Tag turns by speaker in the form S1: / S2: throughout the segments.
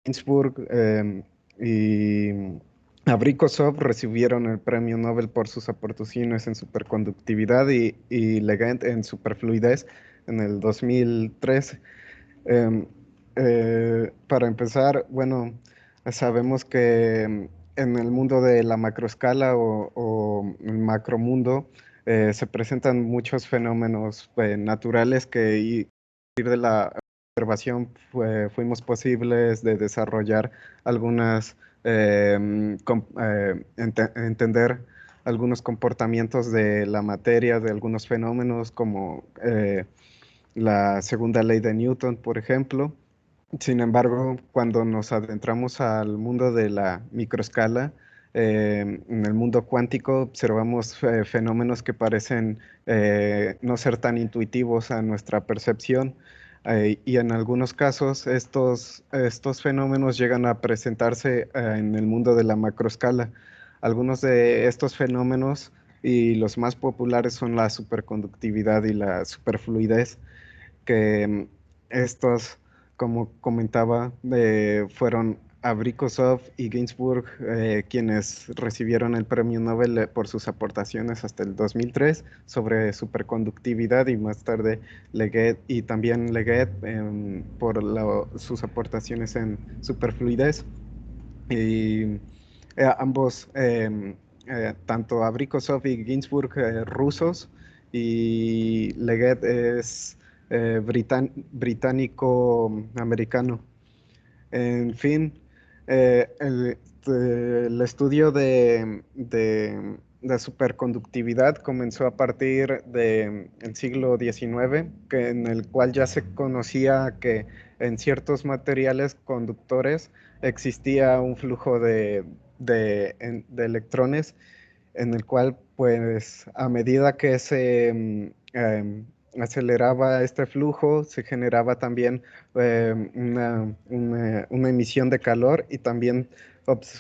S1: Ginsburg y Abrikosov recibieron el premio Nobel por sus aportaciones en superconductividad y Leggett en superfluidez en el 2013. Em, para empezar, bueno, sabemos que en el mundo de la macroescala o el macromundo se presentan muchos fenómenos naturales que de la observación fuimos posibles de desarrollar algunas, entender algunos comportamientos de la materia, de algunos fenómenos como la segunda ley de Newton, por ejemplo. Sin embargo, cuando nos adentramos al mundo de la microescala, en el mundo cuántico observamos fenómenos que parecen no ser tan intuitivos a nuestra percepción, y en algunos casos estos fenómenos llegan a presentarse en el mundo de la macroescala. Algunos de estos fenómenos y los más populares son la superconductividad y la superfluidez, que estos, como comentaba, fueron Abrikosov y Ginsburg quienes recibieron el premio Nobel por sus aportaciones hasta el 2003 sobre superconductividad, y más tarde Leggett y también Leggett por sus aportaciones en superfluidez. Y ambos, tanto Abrikosov y Ginsburg, rusos, y Leggett es británico-americano. En fin, el estudio de superconductividad comenzó a partir del siglo XIX, en el cual ya se conocía que en ciertos materiales conductores existía un flujo de electrones, en el cual, pues, a medida que se aceleraba este flujo, se generaba también una emisión de calor, y también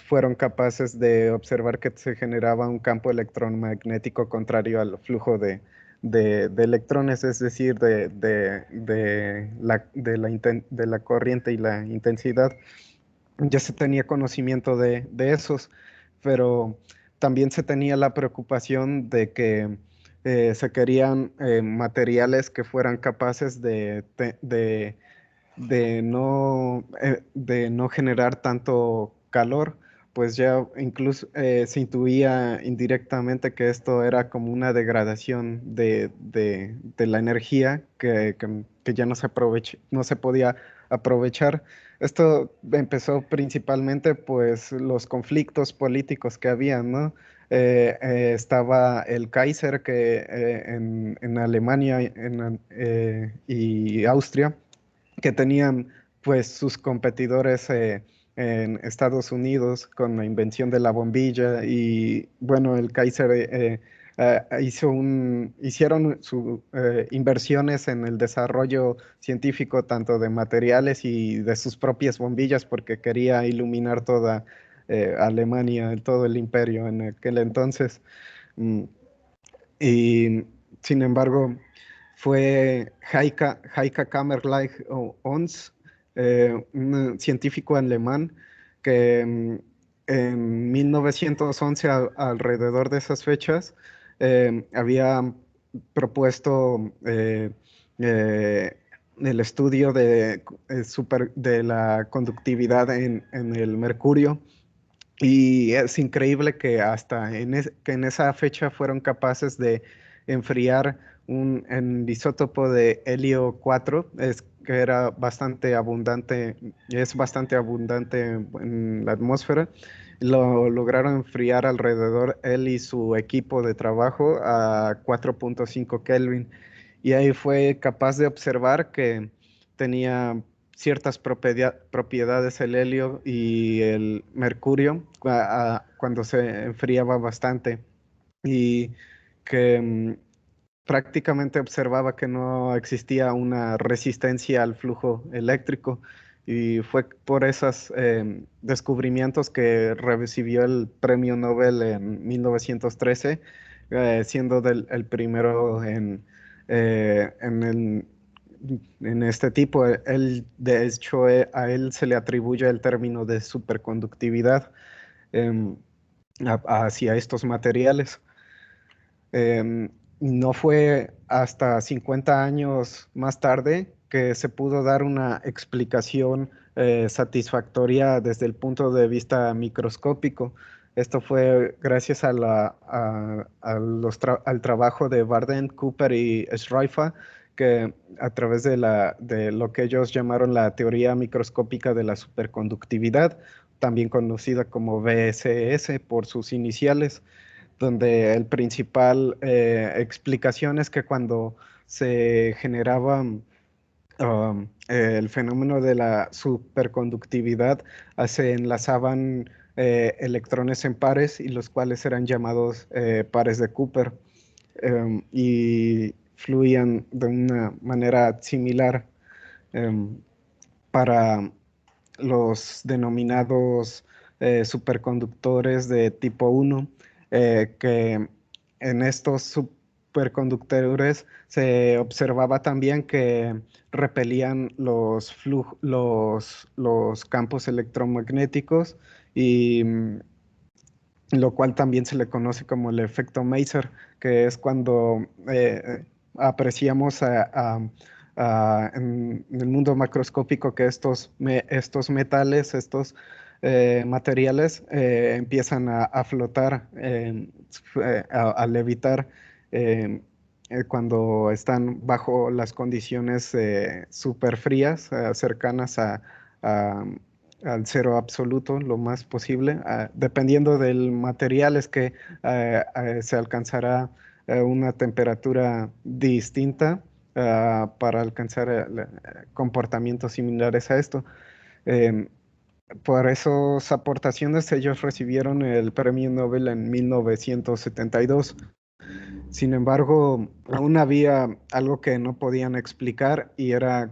S1: fueron capaces de observar que se generaba un campo electromagnético contrario al flujo de electrones, es decir, de la corriente y la intensidad. Ya se tenía conocimiento de esos, pero también se tenía la preocupación de que se querían materiales que fueran capaces de no generar tanto calor, pues ya incluso se intuía indirectamente que esto era como una degradación de la energía que ya no se podía aprovechar. Esto empezó principalmente pues los conflictos políticos que había, ¿no? Estaba el Kaiser en Alemania y Austria, que tenían pues sus competidores en Estados Unidos con la invención de la bombilla. Y bueno, el Kaiser hicieron sus inversiones en el desarrollo científico tanto de materiales y de sus propias bombillas, porque quería iluminar toda Alemania, todo el imperio en aquel entonces. Mm, y sin embargo, fue Heike Kammerleich Ons, un científico alemán que en 1911, alrededor de esas fechas, había propuesto eh, el estudio de la conductividad en el mercurio. Y es increíble que que en esa fecha fueron capaces de enfriar un isótopo de helio 4, que era bastante abundante, es bastante abundante en la atmósfera. Lo lograron enfriar alrededor, él y su equipo de trabajo, a 4,5 Kelvin. Y ahí fue capaz de observar que tenía ciertas propiedades el helio y el mercurio cuando se enfriaba bastante, y que prácticamente observaba que no existía una resistencia al flujo eléctrico. Y fue por esos descubrimientos que recibió el premio Nobel en 1913, siendo el primero en el en este tipo. Él, de hecho, a él se le atribuye el término de superconductividad em, hacia estos materiales. Em, no fue hasta 50 años más tarde que se pudo dar una explicación satisfactoria desde el punto de vista microscópico. Esto fue gracias al trabajo de Varden, Cooper y Schreifer, que a través de lo que ellos llamaron la teoría microscópica de la superconductividad, también conocida como VSS por sus iniciales, donde el principal explicación es que cuando se generaba el fenómeno de la superconductividad, se enlazaban electrones en pares y los cuales eran llamados pares de Cooper, y fluían de una manera similar para los denominados superconductores de tipo 1, que en estos superconductores se observaba también que repelían los campos electromagnéticos, y lo cual también se le conoce como el efecto Maser, que es cuando apreciamos en el mundo macroscópico que estos metales, estos materiales empiezan a flotar, a levitar, eh, cuando están bajo las condiciones súper frías, cercanas a- al cero absoluto lo más posible. Dependiendo del material es que se alcanzará una temperatura distinta para alcanzar comportamientos similares a esto. Em, por esas aportaciones ellos recibieron el premio Nobel en 1972. Sin embargo, aún había algo que no podían explicar, y era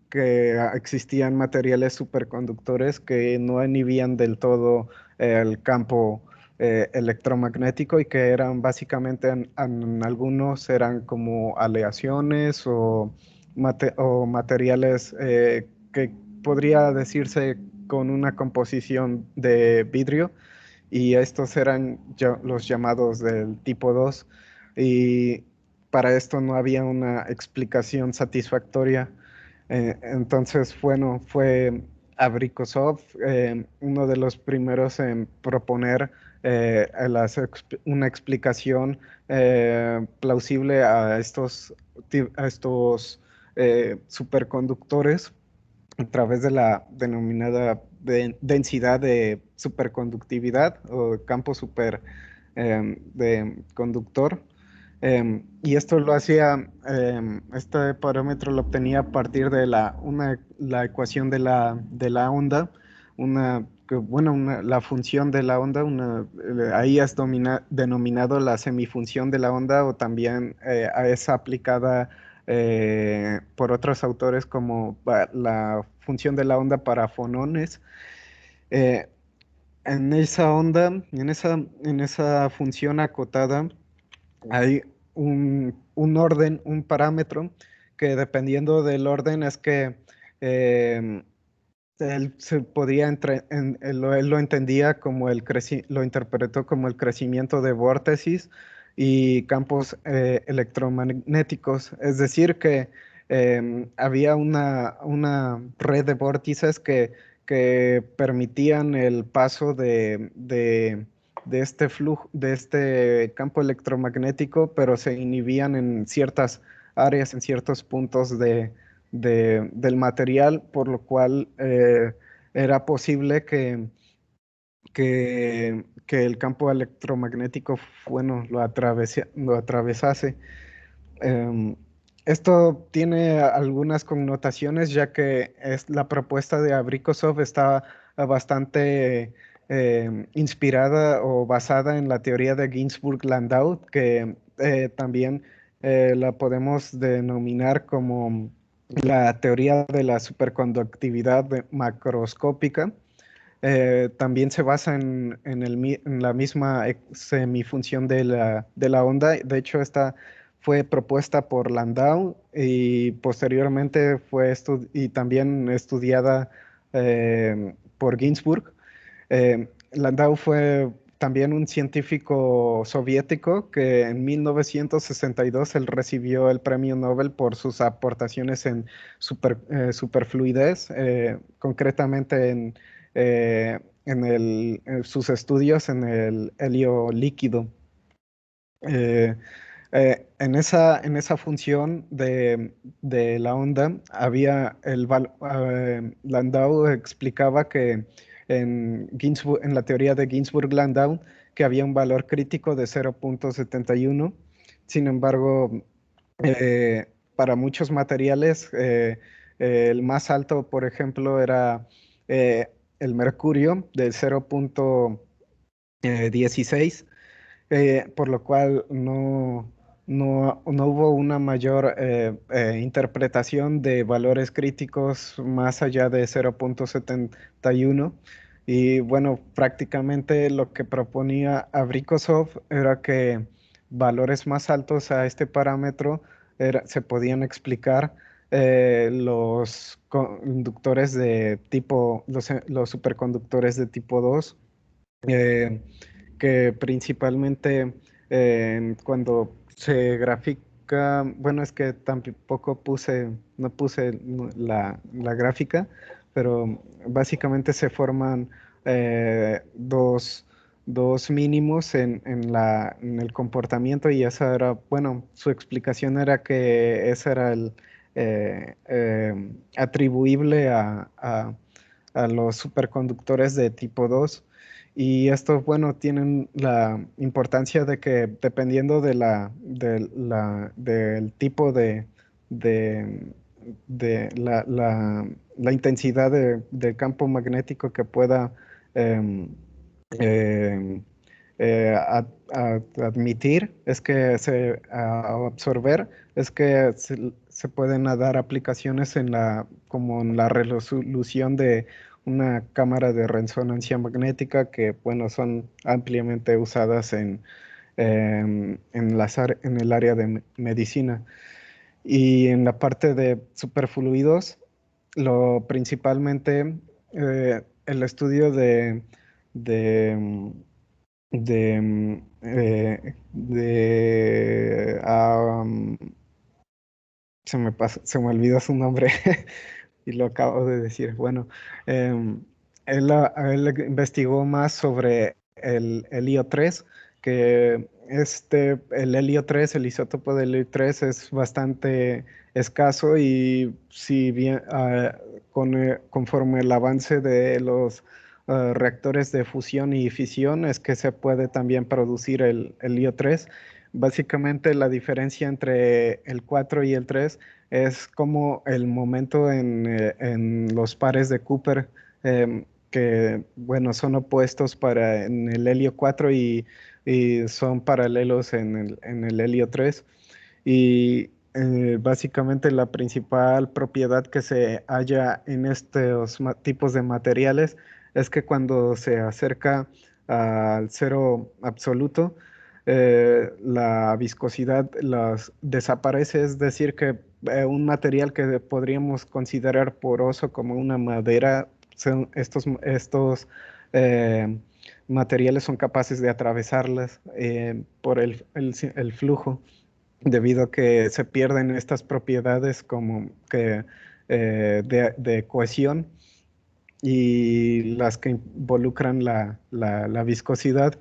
S1: que existían materiales superconductores que no inhibían del todo el campo electromagnético, y que eran básicamente, en algunos eran como aleaciones o materiales que podría decirse con una composición de vidrio, y estos eran los llamados del tipo 2, y para esto no había una explicación satisfactoria. Entonces, bueno, fue Abrikosov uno de los primeros en proponer una explicación plausible a estos superconductores a través de la denominada densidad de superconductividad o campo super de conductor. Y esto lo hacía, este parámetro lo obtenía a partir de la ecuación de la onda, la función de la onda, ahí es denominado la semifunción de la onda, o también es aplicada por otros autores como la función de la onda para fonones. Eh, en esa onda, en esa función acotada, hay un orden, un parámetro, que dependiendo del orden es que eh, él se podía él lo entendía como lo interpretó como el crecimiento de vórtices y campos electromagnéticos. Es decir, que había una red de vórtices que permitían el paso de este flujo, de este campo electromagnético, pero se inhibían en ciertas áreas, en ciertos puntos del material, por lo cual era posible que el campo electromagnético, bueno, lo atravesase. Em, Esto tiene algunas connotaciones, ya que la propuesta de Abrikosov está bastante inspirada o basada en la teoría de Ginzburg-Landau, que también la podemos denominar como la teoría de la superconductividad macroscópica. También se basa en la misma semifunción de la onda. De hecho, esta fue propuesta por Landau y posteriormente y también estudiada por Ginzburg. Landau fue también un científico soviético que en 1962 él recibió el premio Nobel por sus aportaciones en superfluidez, concretamente en sus estudios en el helio líquido. Eh, en esa función de la onda, Landau explicaba que en la teoría de Ginzburg-Landau, que había un valor crítico de 0,71. Sin embargo, para muchos materiales, el más alto, por ejemplo, era eh, el mercurio de 0,16, por lo cual no hubo una mayor interpretación de valores críticos más allá de 0,71. Y bueno, prácticamente lo que proponía Abrikosov era que valores más altos a este parámetro se podían explicar los conductores de los superconductores de tipo 2, eh, que principalmente cuando se grafica, bueno, es que tampoco no puse la gráfica, pero básicamente se forman dos mínimos en el comportamiento, y esa era, bueno, su explicación era que ese era el atribuible a los superconductores de tipo 2. Y estos, bueno, tienen la importancia de que dependiendo del tipo de, la intensidad del campo magnético que pueda em, em, admitir, es que absorber, es que se pueden dar aplicaciones como en la resolución de una cámara de resonancia magnética, que, bueno, son ampliamente usadas en el área de medicina. Y en la parte de superfluidos, principalmente el estudio de, se me olvidó su nombre y lo acabo de decir. Bueno, em, él investigó más sobre el helio 3, que el helio 3, el isótopo del helio 3 es bastante escaso, y si bien conforme el avance de los reactores de fusión y fisión es que se puede también producir el helio 3. Básicamente la diferencia entre el 4 y el 3 es como el momento en los pares de Cooper, que, bueno, son opuestos en el helio 4 y son paralelos en el helio 3. Y básicamente la principal propiedad que se halla en estos tipos de materiales es que cuando se acerca al cero absoluto, la viscosidad desaparece, es decir, que un material que podríamos considerar poroso como una madera, estos eh, materiales son capaces de atravesarlas por el flujo, debido a que se pierden estas propiedades como que de cohesión, y las que involucran la viscosidad.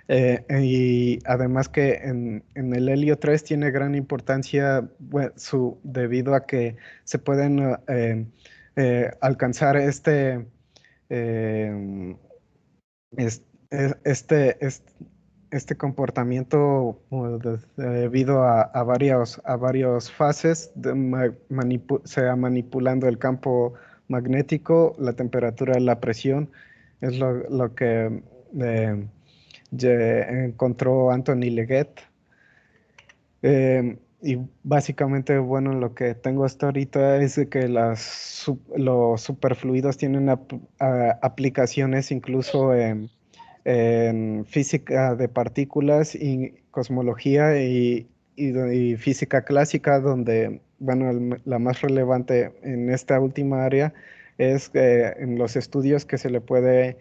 S1: Y además que en el helio 3 tiene gran importancia, debido a que se pueden alcanzar eh, es- este comportamiento debido a varias fases, se va manipulando el campo magnético, la temperatura, la presión. Es lo que encontró Anthony Leggett. Y básicamente, bueno, lo que tengo hasta ahorita es de que los superfluidos tienen aplicaciones incluso en física de partículas y cosmología, y física clásica, donde, bueno, la más relevante en esta última área es en los estudios que se le puede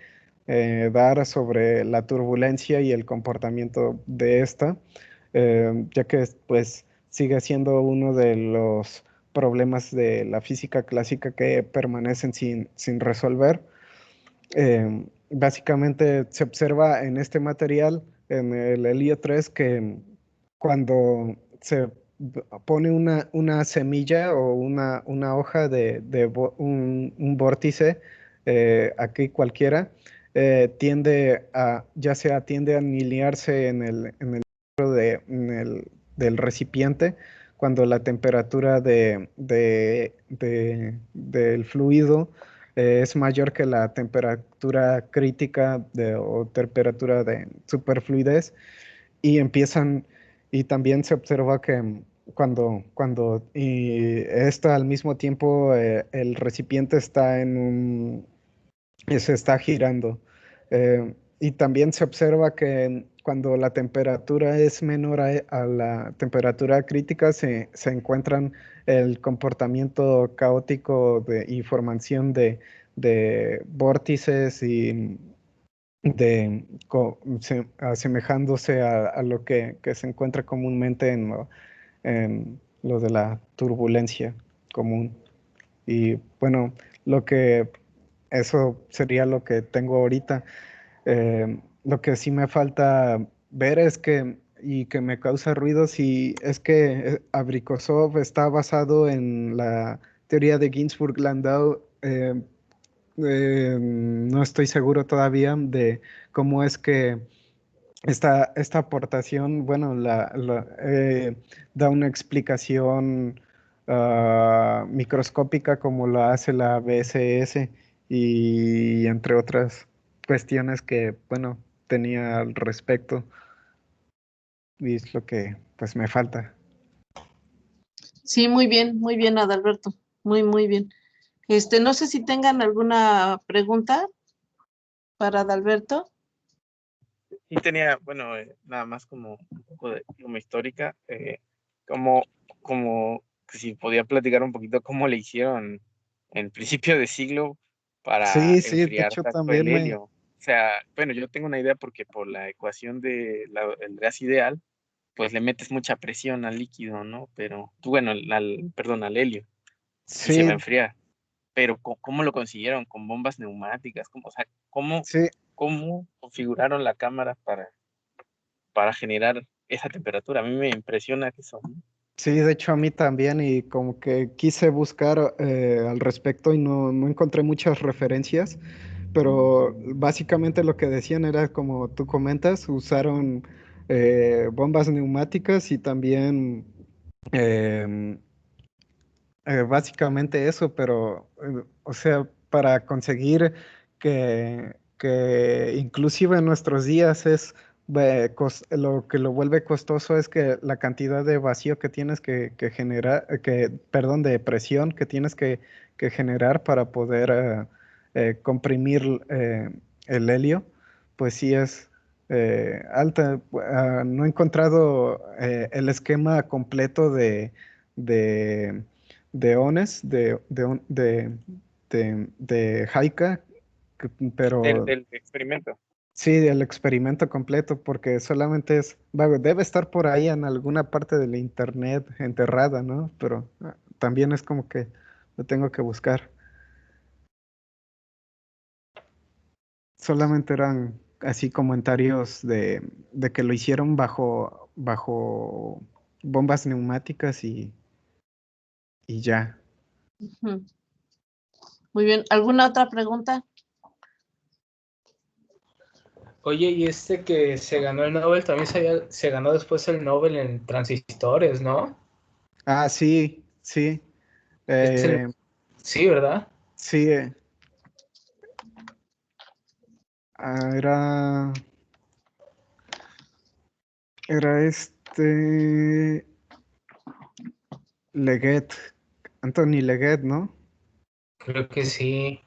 S1: dar sobre la turbulencia y el comportamiento de esta, ya que pues sigue siendo uno de los problemas de la física clásica que permanecen sin resolver. Básicamente se observa en este material, en el helio 3, que cuando se pone una semilla o una hoja de un vórtice, aquí cualquiera, ya sea tiende a anilearse en el centro del recipiente cuando la temperatura del fluido es mayor que la temperatura crítica o temperatura de superfluidez, y y también se observa que y esto al mismo tiempo el recipiente se está girando. Y también se observa que cuando la temperatura es menor a la temperatura crítica, se encuentran el comportamiento caótico y formación de vórtices y asemejándose a lo que se encuentra comúnmente en lo de la turbulencia común. Y bueno, lo que eso sería lo que tengo ahorita. Lo que sí me falta ver y que me causa ruido, si es que Abrikosov está basado en la teoría de Ginzburg-Landau. No estoy seguro todavía de cómo es que esta aportación, bueno, da una explicación microscópica como lo hace la BSS y entre otras cuestiones que, bueno, tenía al respecto, y es lo que pues me falta.
S2: Sí, muy bien, Adalberto. Muy bien. No sé si tengan alguna pregunta para Adalberto.
S3: Sí tenía, bueno, nada más como un poco como histórica, como que si podía platicar un poquito cómo le hicieron en principio de siglo para
S1: Sí, de
S3: enfriar
S1: hecho
S3: tanto el
S1: también
S3: helio. O sea, bueno, yo tengo una idea porque por la ecuación el gas ideal, pues le metes mucha presión al líquido, ¿no? Pero, bueno, perdón, al helio, y se va a
S1: sí,
S3: enfriar. Pero ¿cómo lo consiguieron? ¿Con bombas neumáticas? O sea,
S1: sí,
S3: cómo configuraron la cámara para generar esa temperatura? A mí me impresiona que son.
S1: sí, de hecho a mí también, y como que quise buscar al respecto y no encontré muchas referencias, pero básicamente lo que decían era como tú comentas, usaron bombas neumáticas y también em, básicamente eso, pero o sea, para conseguir que inclusive en nuestros días lo que lo vuelve costoso es que la cantidad de vacío que tienes que generar, perdón, de presión que tienes que generar para poder comprimir el helio, pues sí es alta. No he encontrado el esquema completo de de ONES, de Haika,
S3: Del,
S1: pero
S3: del experimento.
S1: sí, el experimento completo, porque solamente debe estar por ahí en alguna parte del internet enterrada, ¿no? Pero también es como que lo tengo que buscar. Solamente eran así comentarios de que lo hicieron bajo bombas neumáticas y ya.
S2: Ujú. Muy bien. ¿Alguna otra pregunta?
S4: Oye, y este que se ganó el Nobel también se ganó después el Nobel en transistores, ¿no?
S1: Ah, sí, sí.
S4: Es el,
S1: eh,
S4: sí, ¿verdad?
S1: sí, era Leggett, Anthony Leggett, ¿no?
S4: Creo que sí.